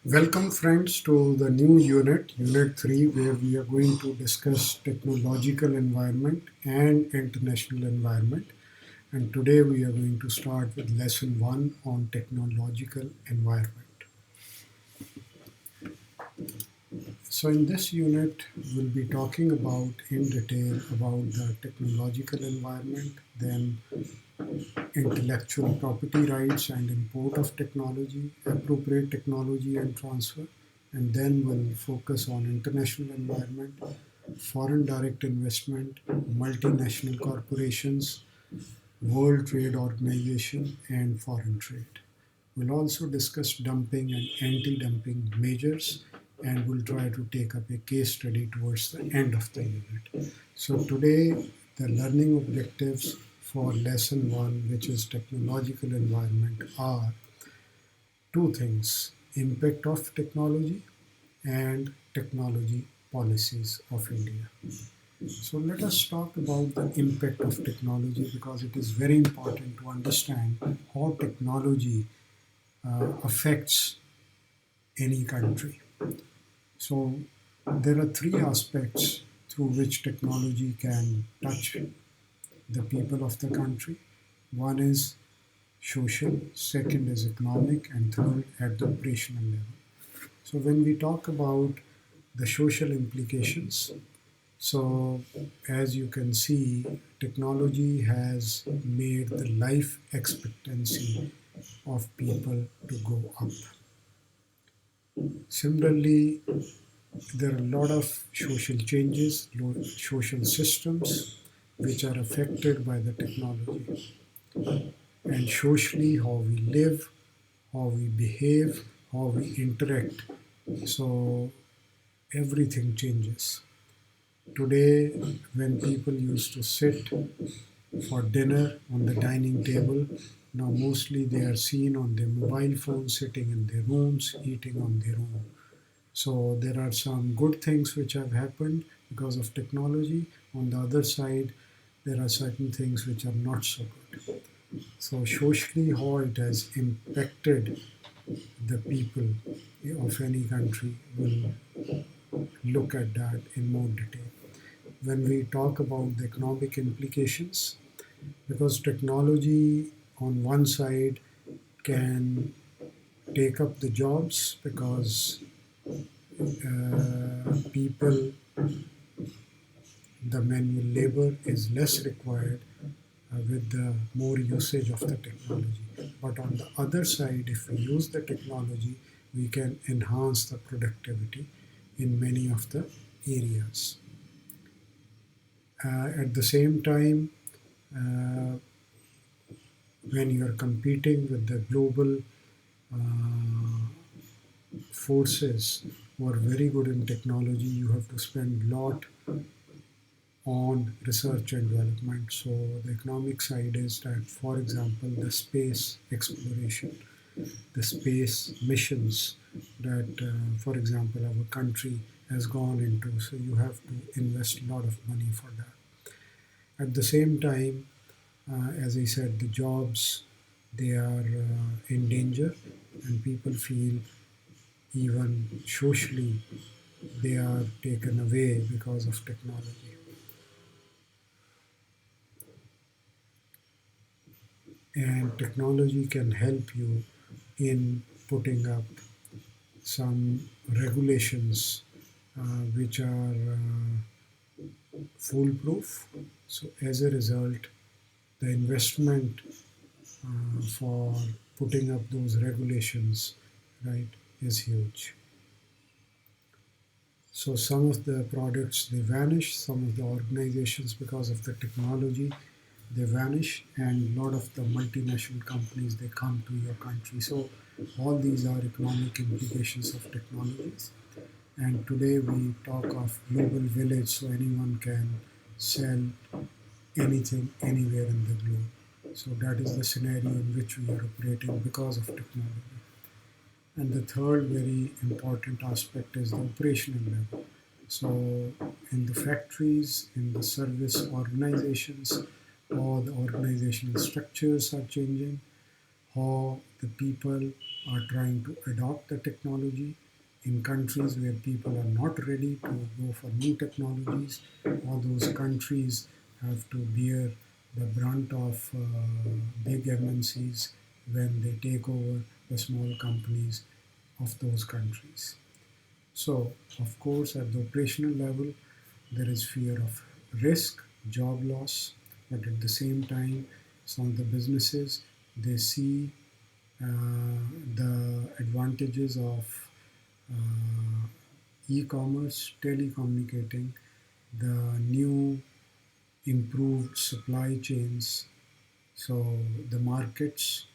Welcome, friends, to the new Unit 3, where we are going to discuss technological environment and international environment. And today we are going to start with lesson 1 on technological environment. So, in this unit, we'll be talking about in detail about the technological environment, then intellectual property rights and import of technology, appropriate technology and transfer, and then we'll focus on international environment, foreign direct investment, multinational corporations, World Trade Organization, and foreign trade. We'll also discuss dumping and anti-dumping measures, and we'll try to take up a case study towards the end of the unit. So today, the learning objectives for lesson 1, which is technological environment, are two things: impact of technology and technology policies of India. So let us talk about the impact of technology because it is very important to understand how technology affects any country. So there are three aspects through which technology can touch the people of the country. One is social, second is economic, and third at the operational level. So when we talk about the social implications, so as you can see, technology has made the life expectancy of people to go up. Similarly, there are a lot of social changes, social systems which are affected by the technology. And socially, how we live, how we behave, how we interact. So everything changes. Today, when people used to sit for dinner on the dining table, now mostly they are seen on their mobile phones, sitting in their rooms, eating on their own. So there are some good things which have happened because of technology. On the other side, there are certain things which are not so good. So socially, how it has impacted the people of any country, will look at that in more detail. When we talk about the economic implications, because technology on one side can take up the jobs because people, the manual labor is less required with the more usage of the technology. But on the other side, if we use the technology, we can enhance the productivity in many of the areas. At the same time, uh, when you are competing with the global forces who are very good in technology, you have to spend a lot on research and development. So the economic side is that, for example, the space exploration, the space missions that, for example, our country has gone into. So you have to invest a lot of money for that. At the same time, as I said, the jobs, they are in danger, and people feel even socially they are taken away because of technology. And technology can help you in putting up some regulations which are foolproof. So as a result, the investment for putting up those regulations, right, is huge. So some of the products they vanish, some of the organizations because of the technology they vanish, and a lot of the multinational companies they come to your country. So all these are economic implications of technologies. And today we talk of global village, so anyone can sell anything anywhere in the globe. So that is the scenario in which we are operating because of technology. And the third very important aspect is the operational level. So in the factories, in the service organizations, all the organizational structures are changing. how the people are trying to adopt the technology in countries where people are not ready to go for new technologies, or those countries have to bear the brunt of big MNCs when they take over the small companies of those countries. So, of course, at the operational level, there is fear of risk, job loss, but at the same time, some of the businesses they see the advantages of uh, e-commerce, telecommunicating, the new improved supply chains. So the markets,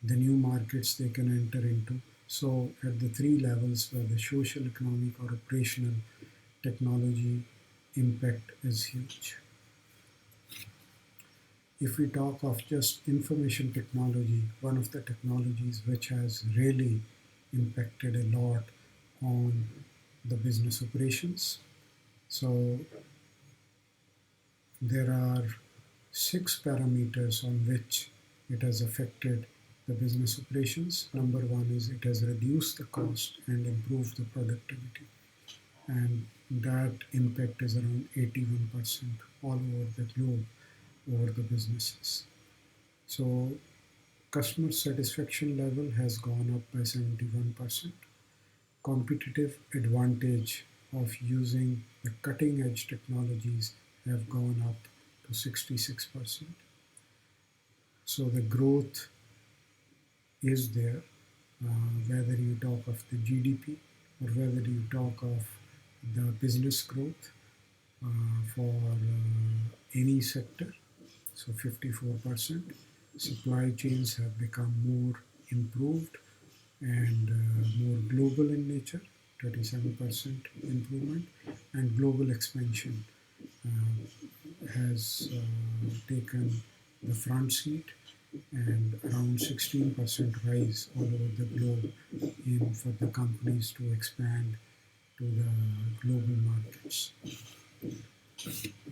the new markets they can enter into. So at the three levels, where the social, economic, or operational, technology impact is huge. If we talk of just information technology, one of the technologies which has really impacted a lot on the business operations. So there are six parameters on which it has affected the business operations. Number one is it has reduced the cost and improved the productivity. And that impact is around 81% all over the globe over the businesses. So customer satisfaction level has gone up by 71%. Competitive advantage of using the cutting edge technologies have gone up to 66%. So the growth is there, whether you talk of the GDP or whether you talk of the business growth for any sector. So 54%. Supply chains have become more improved and more global in nature, 37% improvement, and global expansion has taken the front seat, and around 16% rise all over the globe in for the companies to expand to the global markets.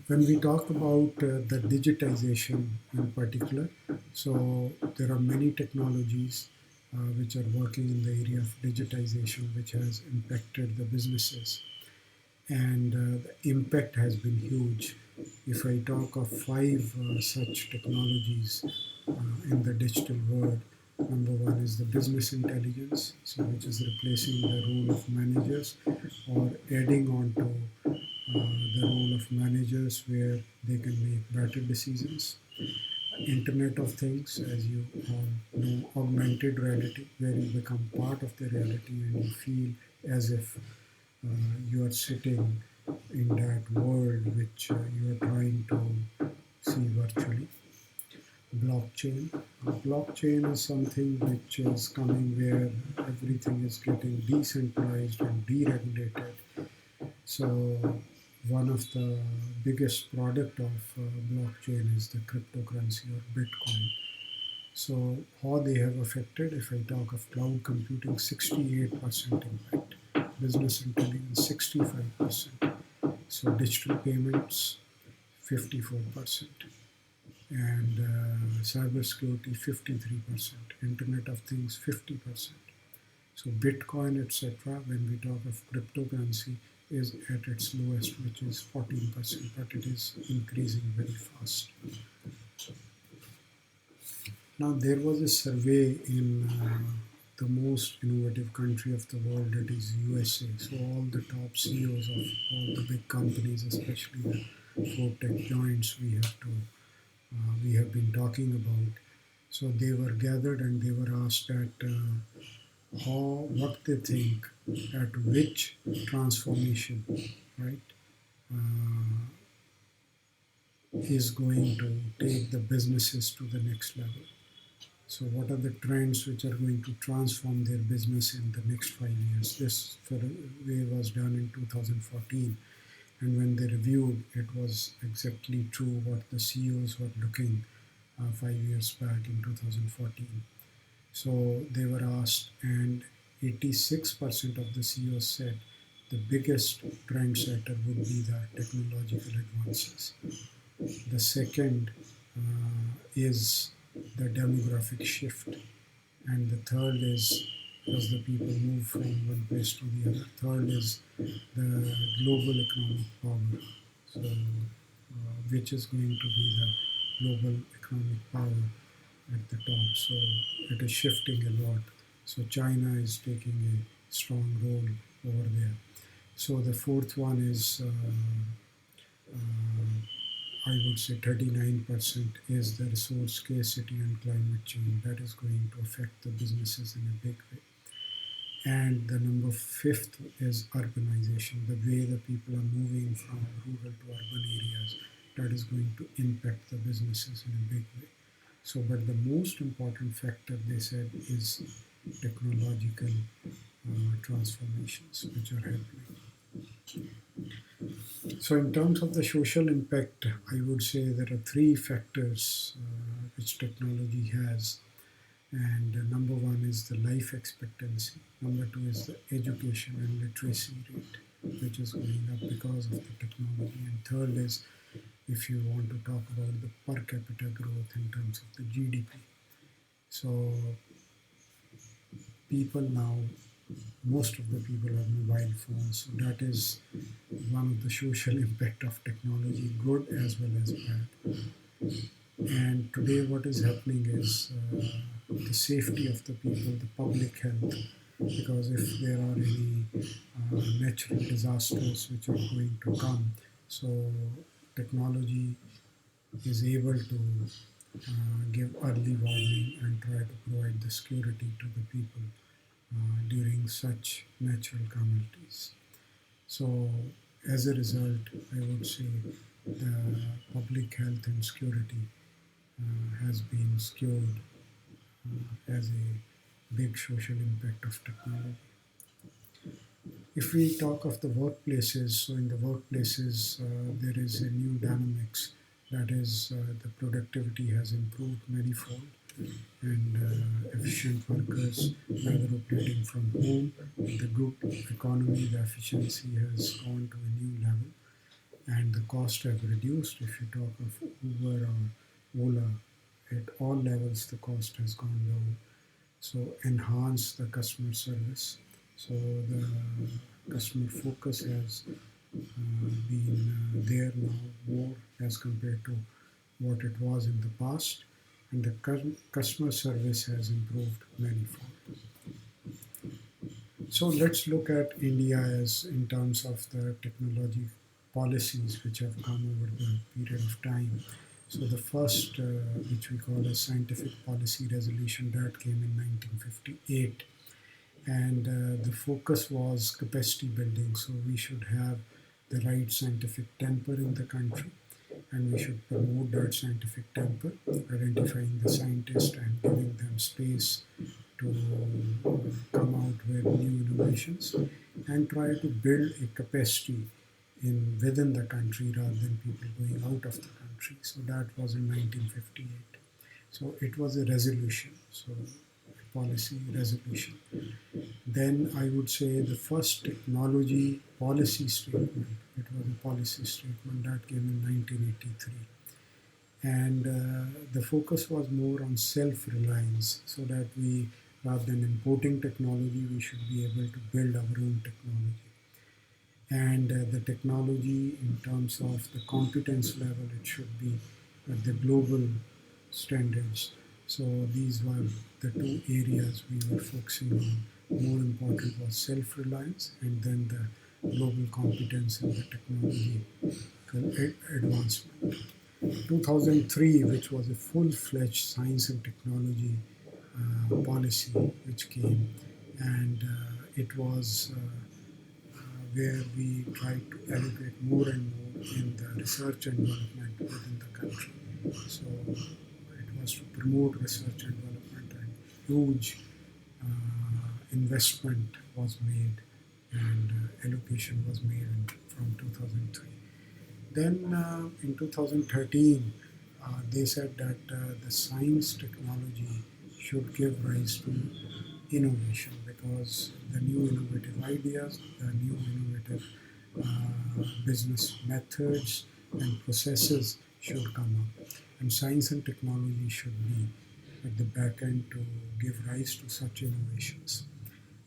When we talk about the digitization in particular, so there are many technologies which are working in the area of digitization, which has impacted the businesses, and the impact has been huge. If I talk of five such technologies in the digital world, number one is the business intelligence, so which is replacing the role of managers or adding on to the role of managers where they can make better decisions. Internet of Things, as you all know, augmented reality, where you become part of the reality and you feel as if you are sitting in that world which you are trying to see virtually. Blockchain. Blockchain is something which is coming where everything is getting decentralized and deregulated. So one of the biggest product of blockchain is the cryptocurrency or Bitcoin. So how they have affected, if I talk of cloud computing, 68% impact, business intelligence 65%, so digital payments 54%, and cybersecurity 53%, Internet of Things 50%. So Bitcoin, etc., when we talk of cryptocurrency, is at its lowest, which is 14%, but it is increasing very fast. Now, there was a survey in the most innovative country of the world, that is USA. So all the top CEOs of all the big companies, especially the four tech giants we have been talking about. So they were gathered and they were asked at what they think, at which transformation, right, uh, is going to take the businesses to the next level. So what are the trends which are going to transform their business in the next 5 years? This survey was done in 2014, and when they reviewed, it was exactly true what the CEOs were looking 5 years back in 2014. So they were asked, and 86% of the CEOs said the biggest trendsetter would be the technological advances. The second is the demographic shift. And the third is, as the people move from one place to the other, third is the global economic power. So, which is going to be the global economic power at the top. So it is shifting a lot. So China is taking a strong role over there. So the fourth one is, I would say 39% is the resource scarcity and climate change. That is going to affect the businesses in a big way. And the number fifth is urbanization, the way the people are moving from rural to urban areas. That is going to impact the businesses in a big way. So, but the most important factor they said is technological transformations which are happening. So, in terms of the social impact, I would say there are three factors which technology has. And number one is the life expectancy. Number two is the education and literacy rate, which is going up because of the technology. And third is, if you want to talk about the per capita growth in terms of the GDP. So people now, most of the people have mobile phones. So that is one of the social impact of technology, good as well as bad. And today, what is happening is the safety of the people, the public health, because if there are any natural disasters which are going to come, so technology is able to give early warning and try to provide the security to the people during such natural calamities. So, as a result, I would say the public health and security has been skewed as a big social impact of technology. If we talk of the workplaces, so in the workplaces, there is a new dynamics. That is, the productivity has improved manifold, and efficient workers, whether operating from home, the group economy, the efficiency has gone to a new level, and the cost have reduced. If you talk of Uber or Ola, at all levels, the cost has gone down. So enhance the customer service. So the customer focus has been there now more as compared to what it was in the past, and the customer service has improved manifold. So let's look at India as in terms of the technology policies which have come over the period of time. So the first, which we call a scientific policy resolution, that came in 1958, and the focus was capacity building. So we should have the right scientific temper in the country, and we should promote that scientific temper, identifying the scientists and giving them space to come out with new innovations, and try to build a capacity in within the country rather than people going out of the country. So that was in 1958. So it was a resolution, so a policy resolution. Then I would say the first technology policy statement, it was a policy statement that came in 1983. And the focus was more on self-reliance, so that we, rather than importing technology, we should be able to build our own technology. And the technology in terms of the competence level, it should be at the global standards. So these were the two areas we were focusing on. More important was self-reliance, and then the global competence and the technological advancement. 2003, which was a full-fledged science and technology policy which came, and it was where we tried to allocate more and more in the research and development within the country. So it was to promote research and development, and huge investment was made, and allocation was made from 2003. Then in 2013, they said that the science technology should give rise to innovation, because the new innovative ideas, the new innovative business methods and processes should come up, and science and technology should be at the back end to give rise to such innovations.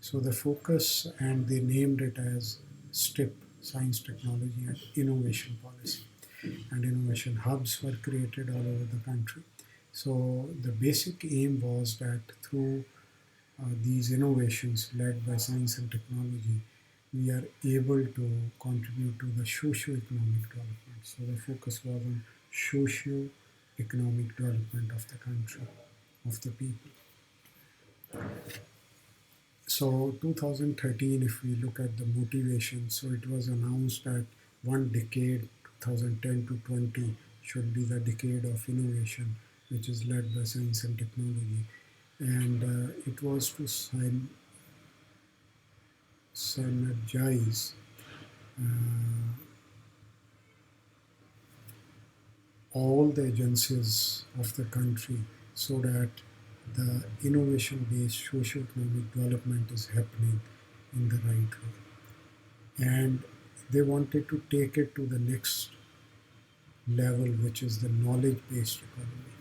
So the focus, and they named it as STIP, Science, Technology and Innovation Policy. And innovation hubs were created all over the country. So the basic aim was that through these innovations led by science and technology, we are able to contribute to the socio-economic development. So the focus was on socio-economic development of the country, of the people. So 2013, if we look at the motivation, so it was announced that one decade, 2010 to 20, should be the decade of innovation, which is led by science and technology. And it was to synergize uh, all the agencies of the country so that the innovation-based socio-economic development is happening in the right way. And they wanted to take it to the next level, which is the knowledge-based economy,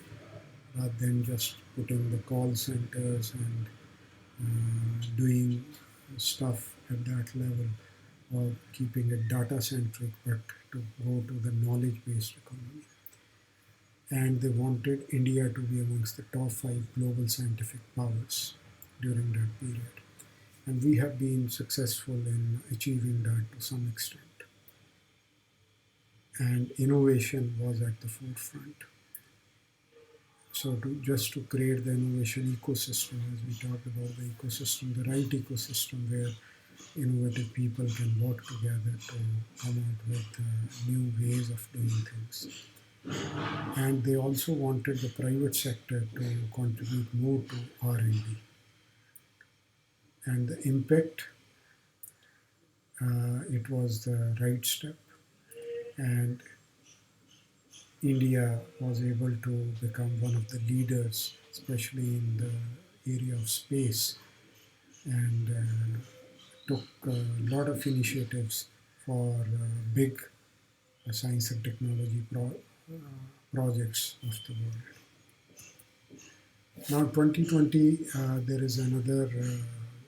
rather than just putting the call centers and doing stuff at that level or keeping it data-centric, but to go to the knowledge-based economy. And they wanted India to be amongst the top 5 global scientific powers during that period. And we have been successful in achieving that to some extent. And innovation was at the forefront. So just to create the innovation ecosystem, as we talked about the ecosystem, the right ecosystem where innovative people can work together to come out with new ways of doing things. And they also wanted the private sector to contribute more to R&D. And the impact, it was the right step. And India was able to become one of the leaders, especially in the area of space, and took a lot of initiatives for big science and technology projects of the world. Now, 2020, there is another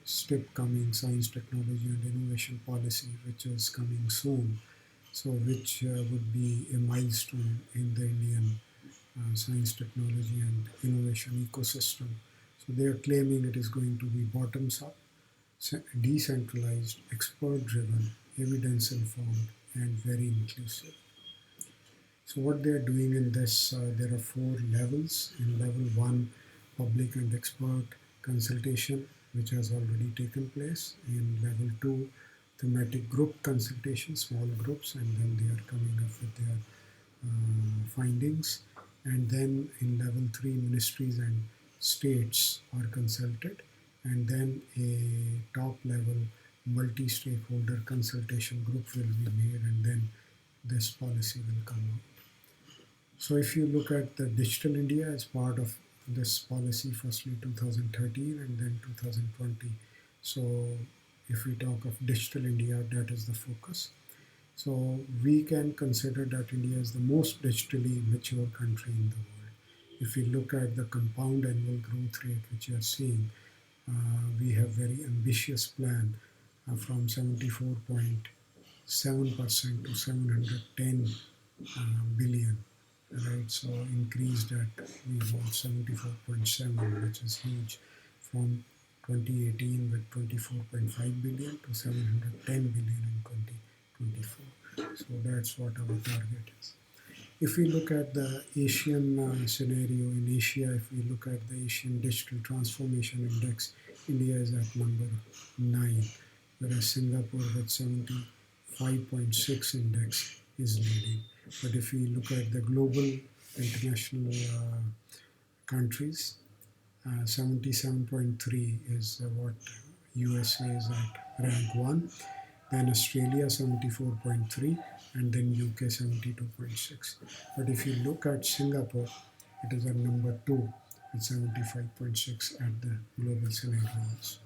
step coming, science, technology, and innovation policy, which is coming soon. So, which would be a milestone in the Indian science, technology, and innovation ecosystem. So, they are claiming it is going to be bottoms up, decentralized, expert driven, evidence informed, and very inclusive. So what they are doing in this, there are 4 levels. In level 1, public and expert consultation, which has already taken place. In level 2, thematic group consultation, small groups, and then they are coming up with their findings. And then in level 3, ministries and states are consulted. And then a top level multi-stakeholder consultation group will be made, and then this policy will come out. So if you look at the Digital India as part of this policy, firstly 2013 and then 2020. So if we talk of Digital India, that is the focus. So we can consider that India is the most digitally mature country in the world. If we look at the compound annual growth rate which you are seeing, we have very ambitious plan from 74.7% to 710 billion, right? So increased at we want 74.7, which is huge, from 2018 with 24.5 billion to 710 billion in 2024. So that's what our target is. If we look at the Asian scenario in Asia, if we look at the Asian Digital Transformation Index, India is at number 9, whereas Singapore with 75.6 index is leading. But if we look at the global international countries, 77.3 is what USA is at rank 1, then Australia 74.3, and then UK 72.6. But if you look at Singapore, it is at number 2 with 75.6 at the global scenarios.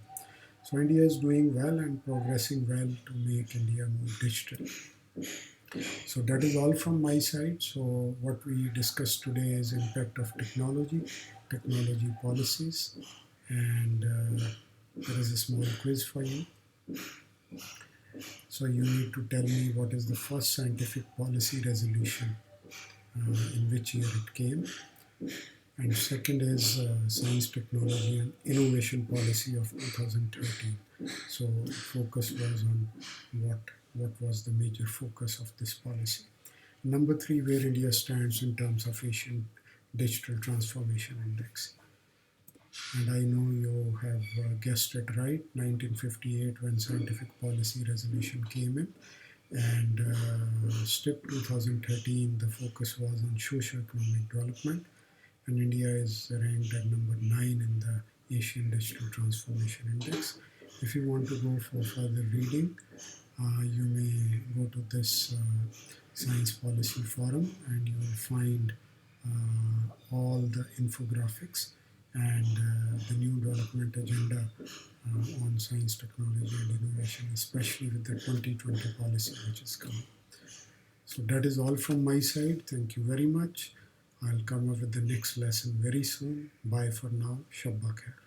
So India is doing well and progressing well to make India more digital. So that is all from my side. So what we discussed today is impact of technology technology policies, and there is a small quiz for you. So you need to tell me what is the first scientific policy resolution, in which year it came. And second is Science, Technology and Innovation Policy of 2013. So focus was on what was the major focus of this policy. Number three, where India stands in terms of Asian Digital Transformation Index. And I know you have guessed it right, 1958 when Scientific Policy Resolution came in. And STIP 2013, the focus was on socio-economic development. And India is ranked at number 9 in the Asian Digital Transformation Index. If you want to go for further reading, you may go to this Science Policy Forum and you will find all the infographics and the new development agenda on science, technology and innovation, especially with the 2020 policy which is coming. So that is all from my side. Thank you very much. I'll come up with the next lesson very soon. Bye for now. Shabba khair.